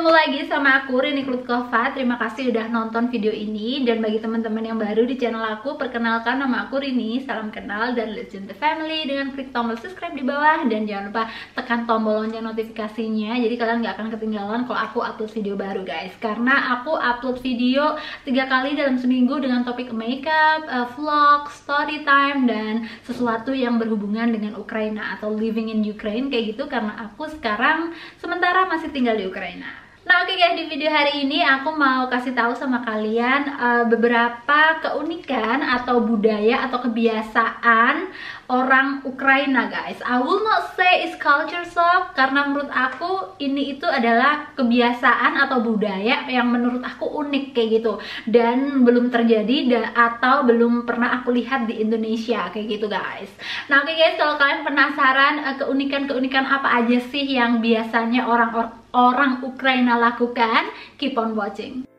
ketemu lagi sama aku Rini Klutkova. Terima kasih udah nonton video ini. Dan bagi teman-teman yang baru di channel aku, perkenalkan nama aku Rini. Salam kenal dan let's join the family dengan klik tombol subscribe di bawah. Dan jangan lupa tekan tombol lonceng notifikasinya, jadi kalian gak akan ketinggalan kalau aku upload video baru guys. Karena aku upload video 3 kali dalam seminggu dengan topik makeup, vlog, story time, dan sesuatu yang berhubungan dengan Ukraina atau living in Ukraine kayak gitu. Karena aku sekarang sementara masih tinggal di Ukraina. Nah oke guys, di video hari ini aku mau kasih tahu sama kalian beberapa keunikan atau budaya atau kebiasaan orang Ukraina guys. I will not say it's culture shock, karena menurut aku ini itu adalah kebiasaan atau budaya yang menurut aku unik kayak gitu, dan belum terjadi atau belum pernah aku lihat di Indonesia kayak gitu guys. Nah oke guys, kalau kalian penasaran keunikan-keunikan apa aja sih yang biasanya orang Ukraina lakukan, keep on watching.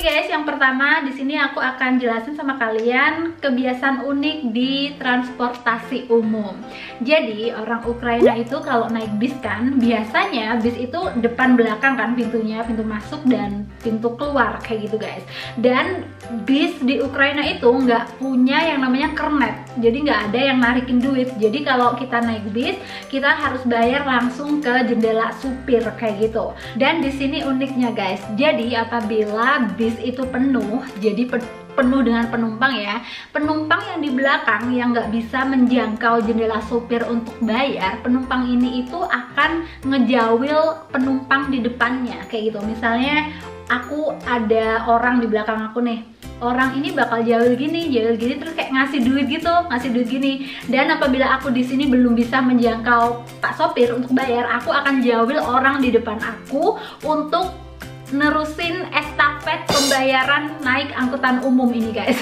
Guys, yang pertama di sini aku akan jelasin sama kalian kebiasaan unik di transportasi umum. Jadi orang Ukraina itu kalau naik bis kan, biasanya bis itu depan belakang kan pintunya, pintu masuk dan pintu keluar kayak gitu guys. Dan bis di Ukraina itu nggak punya yang namanya kernet, jadi nggak ada yang narikin duit. Jadi kalau kita naik bis, kita harus bayar langsung ke jendela supir kayak gitu. Dan di sini uniknya guys, jadi apabila bis itu penuh, jadi penuh dengan penumpang ya, penumpang yang di belakang yang nggak bisa menjangkau jendela supir untuk bayar, penumpang ini itu akan ngejawil penumpang di depannya kayak gitu. Misalnya aku ada orang di belakang aku nih, orang ini bakal jawil gini terus kayak ngasih duit gini. Dan apabila aku di sini belum bisa menjangkau pak sopir untuk bayar, aku akan jawil orang di depan aku untuk nerusin estafet pembayaran naik angkutan umum ini guys.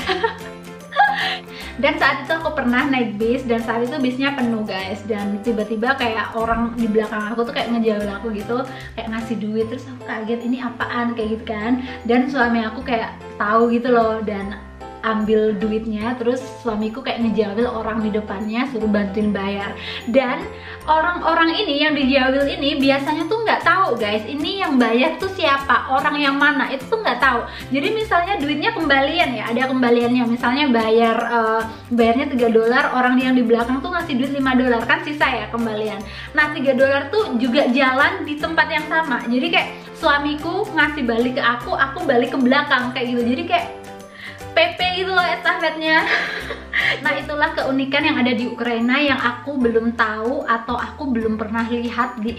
Dan saat itu aku pernah naik bis, dan saat itu bisnya penuh guys, dan tiba-tiba kayak orang di belakang aku tuh kayak ngejawil aku gitu, kayak ngasih duit. Terus aku kaget, ini apaan kayak gitu kan. Dan suami aku kayak tahu gitu loh dan ambil duitnya. Terus suamiku kayak ngejawil orang di depannya, suruh bantuin bayar. Dan orang-orang ini yang dijawil ini biasanya tuh nggak tahu guys, ini yang bayar tuh siapa, orang yang mana, itu tuh nggak tahu. Jadi misalnya duitnya kembalian ya, ada kembaliannya, misalnya bayarnya $3, orang yang di belakang tuh ngasih duit $5 kan, sisa ya kembalian. Nah $3 tuh juga jalan di tempat yang sama. Jadi kayak suamiku ngasih balik ke aku balik ke belakang kayak gitu. Jadi kayak PP gitu loh estafetnya. Nah itulah keunikan yang ada di Ukraina yang aku belum tahu atau aku belum pernah lihat di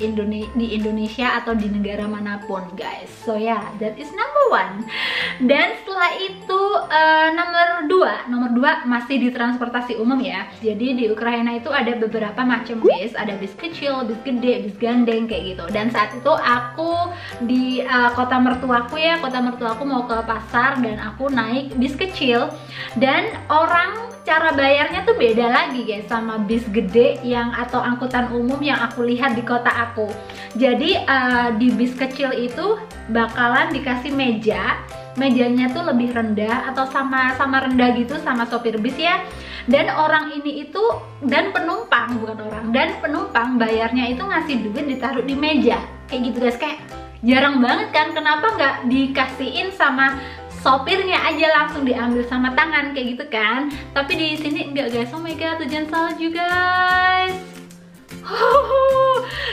Indonesia atau di negara manapun guys. So yeah, that is number 1. Dan setelah itu nomor 2 masih di transportasi umum ya. Jadi di Ukraina itu ada beberapa macam bis, ada bis kecil, bis gede, bis gandeng kayak gitu. Dan saat itu aku di kota mertuaku mau ke pasar, dan aku naik bis kecil, dan cara bayarnya tuh beda lagi guys sama bis gede atau angkutan umum yang aku lihat di kota aku. Jadi di bis kecil itu bakalan dikasih mejanya tuh lebih rendah atau sama rendah gitu sama sopir bis ya. Dan penumpang bayarnya itu ngasih duit ditaruh di meja kayak gitu guys. Kayak jarang banget kan, kenapa nggak dikasihin sama sopirnya aja, langsung diambil sama tangan kayak gitu kan. Tapi di sini enggak guys. Oh my god, hujan salju guys.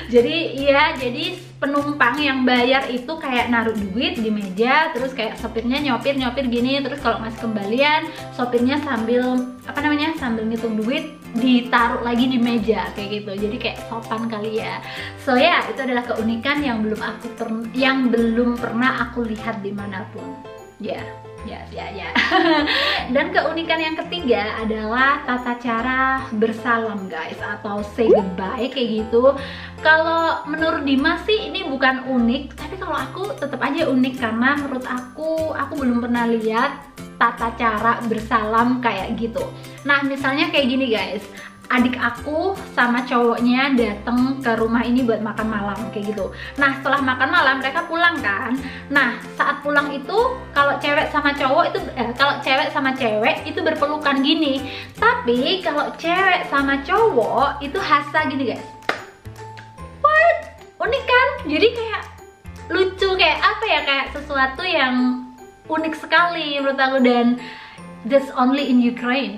Jadi penumpang yang bayar itu kayak naruh duit di meja, terus kayak sopirnya nyopir gini, terus kalau masih kembalian sopirnya sambil ngitung duit ditaruh lagi di meja kayak gitu. Jadi kayak sopan kali ya. So ya, itu adalah keunikan yang belum pernah aku lihat dimanapun. Ya. Dan keunikan yang ketiga adalah tata cara bersalam guys, atau say goodbye kayak gitu. Kalau menurut Dimas sih ini bukan unik, tapi kalau aku tetap aja unik karena menurut aku belum pernah lihat tata cara bersalam kayak gitu. Nah misalnya kayak gini guys, adik aku sama cowoknya datang ke rumah ini buat makan malam kayak gitu. Nah setelah makan malam mereka pulang kan. Nah saat pulang itu kalau cewek sama cowok itu kalau cewek sama cewek itu berpelukan gini. Tapi kalau cewek sama cowok itu hasa gini guys. What? Unik kan? Jadi kayak lucu, kayak apa ya, kayak sesuatu yang unik sekali menurut aku, dan that's only in Ukraine.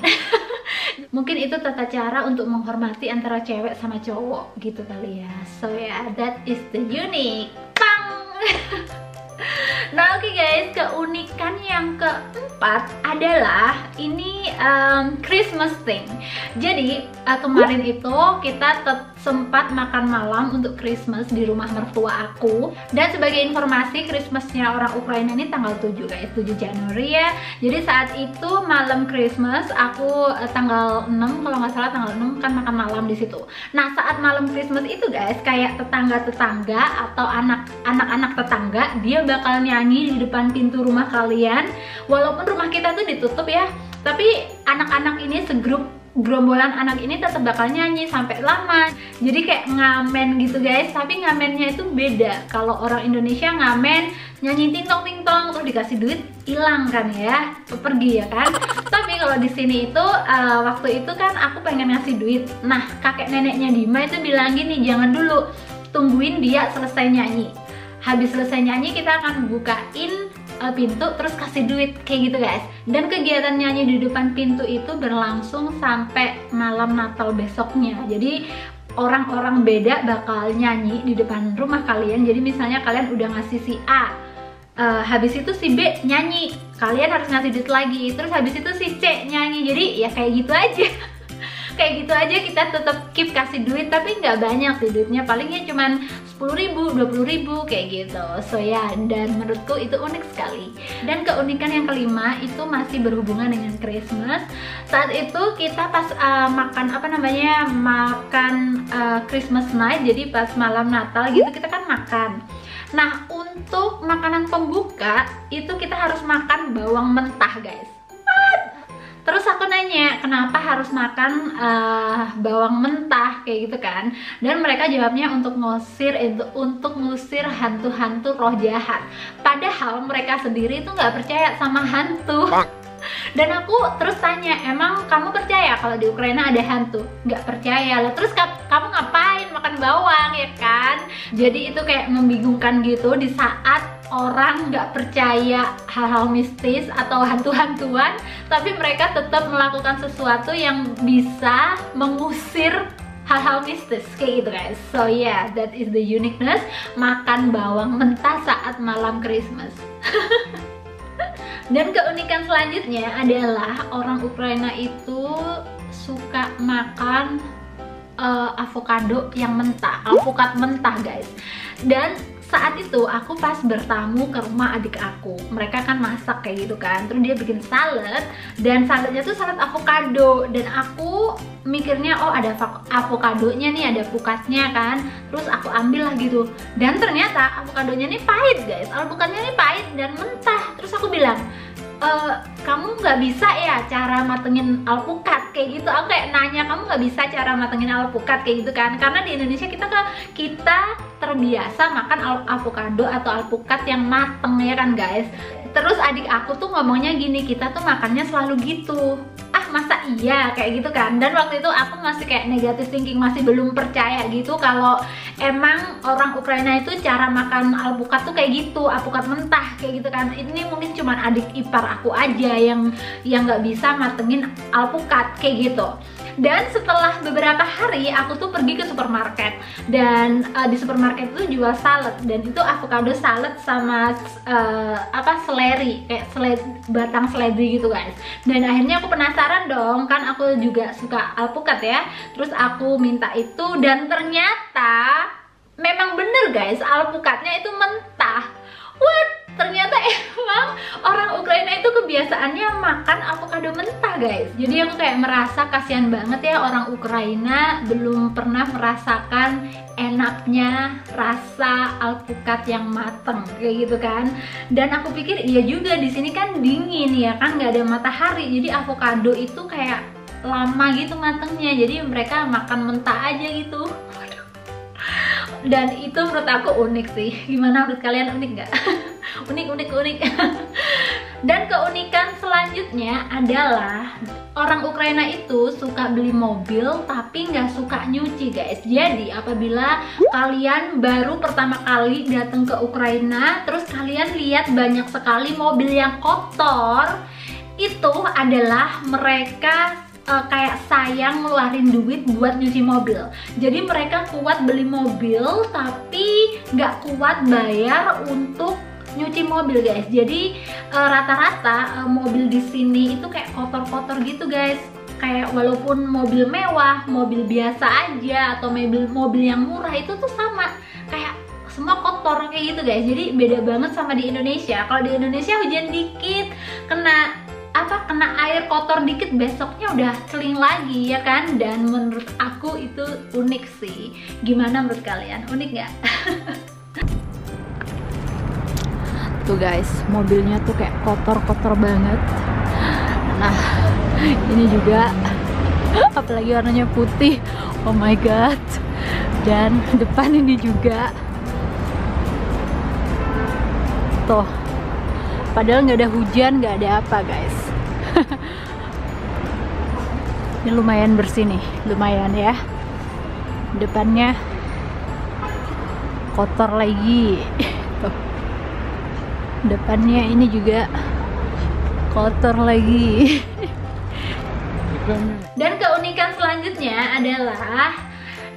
Mungkin itu tata cara untuk menghormati antara cewek sama cowok gitu kali ya. So yeah, that is the unique. Pang. Nah oke guys, keunikan yang keempat adalah ini Christmas thing. Jadi kemarin itu kita sempat makan malam untuk Christmas di rumah mertua aku. Dan sebagai informasi, Christmasnya orang Ukraina ini tanggal 7 guys, 7 Januari ya. Jadi saat itu malam Christmas aku tanggal 6 kalau nggak salah, tanggal 6 kan makan malam di situ. Nah saat malam Christmas itu guys, kayak tetangga-tetangga atau anak-anak tetangga dia bakal nyanyi di depan pintu rumah kalian. Walaupun rumah kita tuh ditutup ya, tapi anak-anak ini gerombolan anak ini tetap bakal nyanyi sampai lama. Jadi kayak ngamen gitu guys, tapi ngamennya itu beda. Kalau orang Indonesia ngamen nyanyi ting tong terus dikasih duit hilang kan ya, pergi ya kan. Tapi kalau di sini itu waktu itu kan aku pengen ngasih duit. Nah kakek neneknya Dima itu bilang gini, jangan dulu, tungguin dia selesai nyanyi. Habis selesai nyanyi kita akan bukain pintu terus kasih duit kayak gitu guys. Dan kegiatan nyanyi di depan pintu itu berlangsung sampai malam Natal besoknya. Jadi orang-orang beda bakal nyanyi di depan rumah kalian. Jadi misalnya kalian udah ngasih si A, habis itu si B nyanyi, kalian harus ngasih duit lagi. Terus habis itu si C nyanyi. Jadi ya kayak gitu aja. Kayak gitu aja, kita tetap keep kasih duit, tapi nggak banyak sih duitnya, palingnya cuman 10.000, 20.000 kayak gitu. So ya, dan menurutku itu unik sekali. Dan keunikan yang kelima itu masih berhubungan dengan Christmas. Saat itu kita pas makan makan Christmas night, jadi pas malam Natal gitu kita kan makan. Nah untuk makanan pembuka itu kita harus makan bawang mentah guys. Terus aku nanya, kenapa harus makan bawang mentah kayak gitu kan? Dan mereka jawabnya untuk ngusir hantu-hantu roh jahat. Padahal mereka sendiri itu nggak percaya sama hantu. Dan aku terus tanya, emang kamu percaya kalau di Ukraina ada hantu? Nggak percaya lah. Terus kamu ngapain makan bawang ya kan? Jadi itu kayak membingungkan gitu di saat orang nggak percaya hal-hal mistis atau hantu-hantuan, tapi mereka tetap melakukan sesuatu yang bisa mengusir hal-hal mistis kayak gitu guys. So yeah, that is the uniqueness makan bawang mentah saat malam Christmas. Dan keunikan selanjutnya adalah orang Ukraina itu suka makan avocado yang mentah, alpukat mentah guys. Dan saat itu aku pas bertamu ke rumah adik aku, mereka kan masak kayak gitu kan, terus dia bikin salad, dan saladnya tuh salad avocado. Dan aku mikirnya, oh ada avokadonya nih, ada pukatnya kan, terus aku ambil lah gitu. Dan ternyata avokadonya nih pahit guys, alpukatnya nih pahit dan mentah. Terus aku bilang, kamu nggak bisa ya cara matengin alpukat kayak gitu. Aku kayak nanya, kamu nggak bisa cara matengin alpukat kayak gitu kan, karena di Indonesia kita terbiasa makan avocado atau alpukat yang mateng ya kan guys. Terus adik aku tuh ngomongnya gini, kita tuh makannya selalu gitu. Ah masa iya kayak gitu kan. Dan waktu itu aku masih kayak negative thinking, masih belum percaya gitu kalau emang orang Ukraina itu cara makan alpukat tuh kayak gitu, alpukat mentah kayak gitu kan. Ini mungkin cuman adik ipar aku aja yang nggak bisa matengin alpukat kayak gitu. Dan setelah beberapa hari aku tuh pergi ke supermarket, dan di supermarket itu jual salad, dan itu avocado salad sama seleri, kayak batang seledri gitu guys. Dan akhirnya aku penasaran dong, kan aku juga suka alpukat ya. Terus aku minta itu, dan ternyata memang bener guys, alpukatnya itu mentah. What? Ternyata emang orang Ukraina itu kebiasaannya makan avocado mentah guys. Jadi aku kayak merasa kasihan banget ya, orang Ukraina belum pernah merasakan enaknya rasa alpukat yang mateng kayak gitu kan. Dan aku pikir iya juga, di sini kan dingin ya kan, nggak ada matahari, jadi avocado itu kayak lama gitu matengnya, jadi mereka makan mentah aja gitu. Dan itu menurut aku unik sih. Gimana menurut kalian, unik nggak? unik. Dan keunikan selanjutnya adalah orang Ukraina itu suka beli mobil tapi nggak suka nyuci guys. Jadi apabila kalian baru pertama kali datang ke Ukraina, terus kalian lihat banyak sekali mobil yang kotor, itu adalah mereka kayak sayang ngeluarin duit buat nyuci mobil. Jadi mereka kuat beli mobil tapi nggak kuat bayar untuk nyuci mobil guys. Jadi rata-rata mobil di sini itu kayak kotor-kotor gitu guys. Kayak walaupun mobil mewah, mobil biasa aja atau mobil yang murah itu tuh sama, kayak semua kotor kayak gitu guys. Jadi beda banget sama di Indonesia. Kalau di Indonesia hujan dikit, kena air kotor dikit, besoknya udah clean lagi ya kan. Dan menurut aku itu unik sih. Gimana menurut kalian? Unik nggak? Tuh guys, mobilnya tuh kayak kotor-kotor banget. Nah, ini juga apalagi warnanya putih. Oh my god. Dan depan ini juga. Tuh. Padahal nggak ada hujan, nggak ada apa guys. Ini lumayan bersih nih, lumayan ya. Depannya kotor lagi. Tuh. Depannya ini juga kotor lagi. Dan keunikan selanjutnya adalah,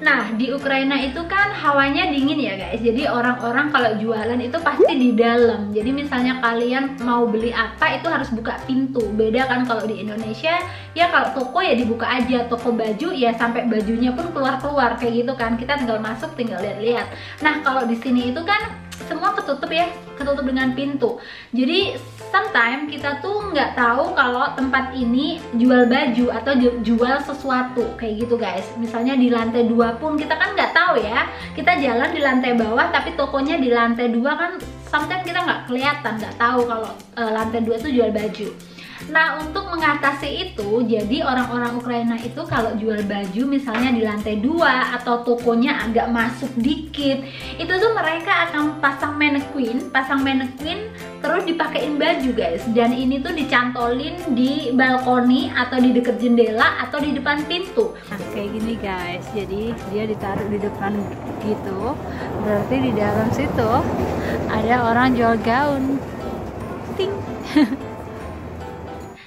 nah di Ukraina itu kan hawanya dingin ya guys. Jadi orang-orang kalau jualan itu pasti di dalam. Jadi misalnya kalian mau beli apa itu harus buka pintu. Beda kan kalau di Indonesia, ya kalau toko ya dibuka aja. Toko baju ya sampai bajunya pun keluar-keluar kayak gitu kan. Kita tinggal masuk, tinggal lihat-lihat. Nah kalau di sini itu kan semua ketutup ya, ketutup dengan pintu. Jadi sometimes kita tuh nggak tahu kalau tempat ini jual baju atau jual sesuatu kayak gitu guys. Misalnya di lantai 2 pun kita kan nggak tahu ya. Kita jalan di lantai bawah tapi tokonya di lantai 2 kan sometimes kita nggak kelihatan, nggak tahu kalau lantai 2 tuh jual baju. Nah untuk mengatasi itu, jadi orang-orang Ukraina itu kalau jual baju misalnya di lantai 2 atau tokonya agak masuk dikit, itu tuh mereka akan pasang mannequin terus dipakein baju guys. Dan ini tuh dicantolin di balkoni atau di dekat jendela atau di depan pintu. Nah kayak gini guys, jadi dia ditaruh di depan gitu, berarti di dalam situ ada orang jual gaun. Ting.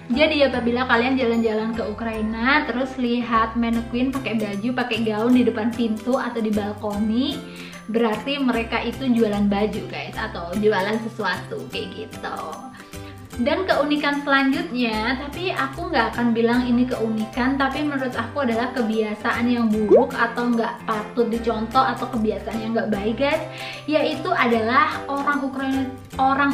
Jadi apabila kalian jalan-jalan ke Ukraina terus lihat mannequin pakai baju, pakai gaun di depan pintu atau di balkoni, berarti mereka itu jualan baju guys, atau jualan sesuatu kayak gitu. Dan keunikan selanjutnya, tapi aku nggak akan bilang ini keunikan, tapi menurut aku adalah kebiasaan yang buruk atau nggak patut dicontoh atau kebiasaan yang nggak baik guys, yaitu adalah orang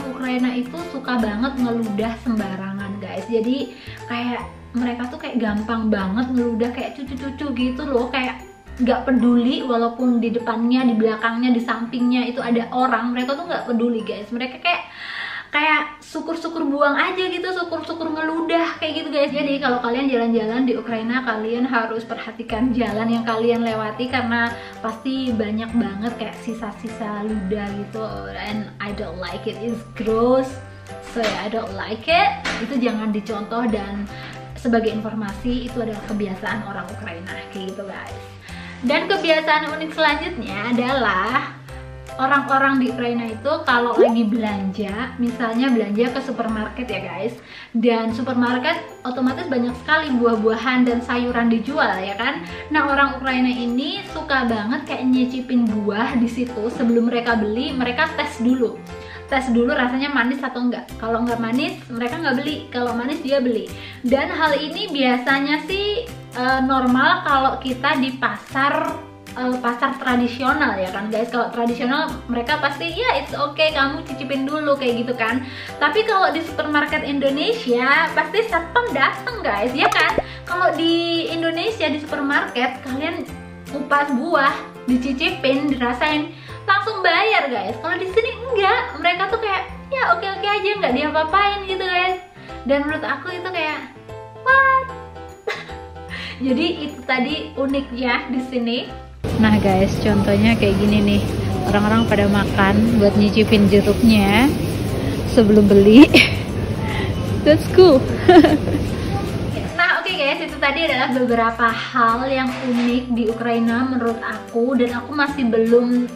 Ukraina itu suka banget ngeludah sembarangan guys. Jadi kayak mereka tuh kayak gampang banget ngeludah kayak cucu-cucu gitu loh, kayak nggak peduli walaupun di depannya, di belakangnya, di sampingnya itu ada orang, mereka tuh nggak peduli guys. Mereka kayak syukur-syukur buang aja gitu, syukur-syukur ngeludah kayak gitu guys. Jadi kalau kalian jalan-jalan di Ukraina, kalian harus perhatikan jalan yang kalian lewati karena pasti banyak banget kayak sisa-sisa ludah gitu. And I don't like it, it's gross. So yeah, I don't like it. Itu jangan dicontoh, dan sebagai informasi itu adalah kebiasaan orang Ukraina kayak gitu guys. Dan kebiasaan unik selanjutnya adalah orang-orang di Ukraina itu kalau lagi belanja, misalnya belanja ke supermarket ya guys, dan supermarket otomatis banyak sekali buah-buahan dan sayuran dijual ya kan. Nah orang Ukraina ini suka banget kayak nyicipin buah di situ sebelum mereka beli. Mereka tes dulu rasanya manis atau enggak. Kalau enggak manis mereka nggak beli, kalau manis dia beli. Dan hal ini biasanya sih normal kalau kita di pasar tradisional ya kan guys. Kalau tradisional mereka pasti ya it's okay, kamu cicipin dulu kayak gitu kan. Tapi kalau di supermarket Indonesia pasti satpam dateng guys ya kan. Kalau di Indonesia di supermarket kalian kupas buah, dicicipin, dirasain, langsung bayar guys. Kalau di sini enggak, mereka tuh kayak ya oke aja, nggak diapa-apain gitu guys. Dan menurut aku itu kayak what? Jadi itu tadi uniknya di sini. Nah guys, contohnya kayak gini nih. Orang-orang pada makan buat nyicipin jeruknya sebelum beli. That's cool. Nah oke guys, itu tadi adalah beberapa hal yang unik di Ukraina menurut aku, dan aku masih belum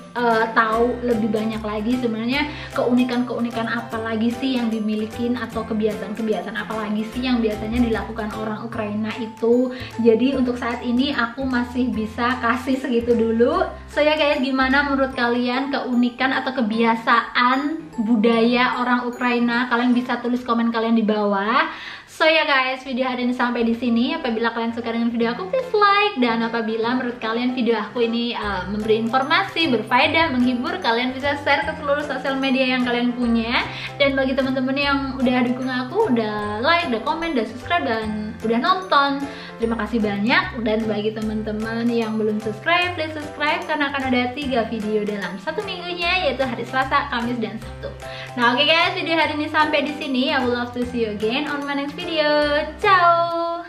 tahu lebih banyak lagi sebenarnya keunikan-keunikan apa lagi sih yang dimilikin, atau kebiasaan-kebiasaan apa lagi sih yang biasanya dilakukan orang Ukraina itu. Jadi untuk saat ini aku masih bisa kasih segitu dulu. So ya guys, gimana menurut kalian keunikan atau kebiasaan budaya orang Ukraina? Kalian bisa tulis komen kalian di bawah. So ya guys, video hari ini sampai di sini. Apabila kalian suka dengan video aku, please like. Dan apabila menurut kalian video aku ini memberi informasi, berfaedah, menghibur, kalian bisa share ke seluruh sosial media yang kalian punya. Dan bagi teman-teman yang udah dukung aku, udah like, udah komen, udah subscribe, dan udah nonton, terima kasih banyak. Dan bagi teman-teman yang belum subscribe, please subscribe, karena akan ada 3 video dalam satu minggunya, yaitu hari Selasa, Kamis, dan Sabtu. Nah oke guys, video hari ini sampai di sini. I would love to see you again on my next video. Ciao.